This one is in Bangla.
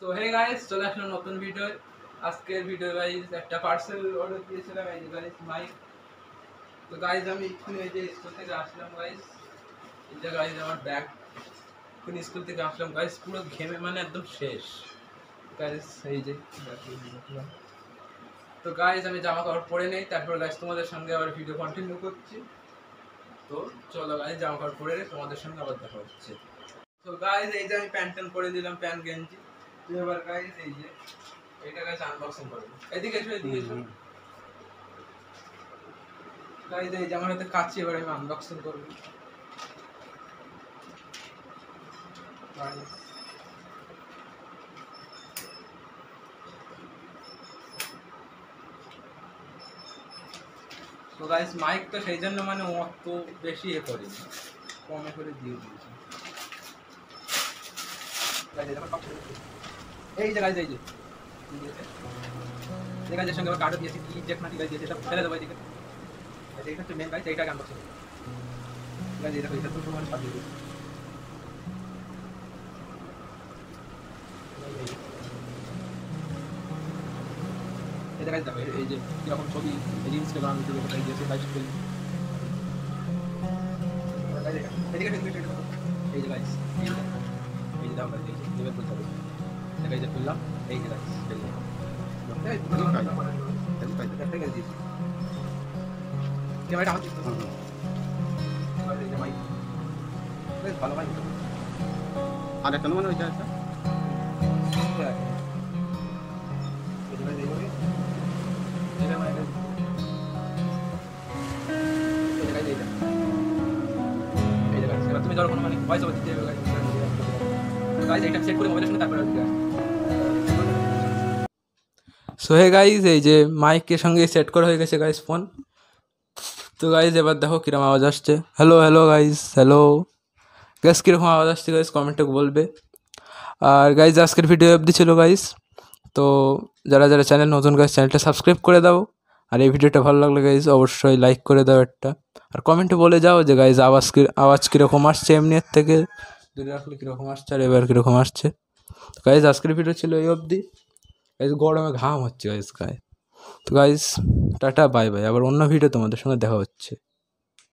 সো হে গাইস, চলে আসলাম নতুন ভিডিও। আজকের ভিডিও গাইস একটা পার্সেল অর্ডার দিয়েছিলাম, এই যে গাইস মাইক। তো গাইস আমি এক্ষুনি এই যে স্কুল থেকে আসলাম গাইস। এই যে গাইস আমার ব্যাগ, এক্ষুনি স্কুল থেকে আসলাম গাইস, পুরো ঘেমে মানে একদম শেষ গাইস। এই যে তো গাইস আমি জামা কাপড় পরে নেই, তারপর গাইস তোমাদের সঙ্গে আবার ভিডিও কন্টিনিউ করছি। তো চলো গাইস জামা কাপড় পরে তোমাদের সঙ্গে আবার দেখা হচ্ছে। তো গাইস এই যে আমি প্যান্ট পরে দিলাম, প্যান্ট গেঞ্জি। তো এবার গাইস এই যে এটা গাইস আনবক্সিং করব। এদিকে এসো, এদিকে এসো গাইস। এই যে আমার হাতে কাঁচি, এবার আমি আনবক্সিং করব। তো গাইস মাইক তো সেই জন্য মানে অত বেশি করি, কমে করে দিয়ে দিয়েছি। এই যে গাইস এই যে গাইসের সঙ্গে আবার কার্ডও দিয়েছি, কি চেক না দিয়েছি, এটা ফেলে দেবো এদিকে। এইটা হচ্ছে মেন গাইস, এইটাকে আনবক্সিং গাইস। এটা তো তোমার সাথে দিয়েছি। এটা গাইস দেখো, এই যে কিরকম ছবি, এই যে ইনস্টাগ্রাম ইউটিউবে কোথায় দিয়েছি লাইভ স্ট্রিম। এদিকে এদিকে এই যে গাইস, এই যে দাও গাইস, এই যে লেভেল করতে হবে। এটা গাইস খুললাম, এই যে গাইস এই যে ক্যামেরাটা আমার দিতে হবে। এই যে মাইক বেশ ভালো মাইক। আর একটা মানে ওইটা আছে তুমি ধরো কোনো মানে ভয়েস ওভার দিতে হবে গাইস, এটা সেট করে মোবাইলের সঙ্গে তারপরে সো হে গাইস, এই যে মাইকের সঙ্গে সেট করা হয়ে গেছে গাইস ফোন। তো গাইস এবার দেখো কিরকম আওয়াজ আসছে। Hello hello guys, hello guys, কীরকম আওয়াজ আসছে গাইস কমেন্টে বলবে। আর গাইস আজকের ভিডিও অবধি ছিল গাইস। তো যারা যারা চ্যানেল নতুন গাইস, চ্যানেলটা সাবস্ক্রাইব করে দাও। আর এই ভিডিওটা ভালো লাগলে গাইস অবশ্যই লাইক করে দাও একটা। আর কমেন্টে বলে যাও যে গাইস আওয়াজ কীরকম আসছে, এমনি এর থেকে দূরে রাখলে কীরকম আসছে, আর এবার কীরকম আসছে। তো গাইস আজকের ভিডিও ছিল এই অবধি গাইস। গরমে ঘাম হচ্ছে গাইস গায়ে। তো গাইস টাটা বাই বাই, আবার অন্য ভিডিও তোমাদের সঙ্গে দেখা হচ্ছে।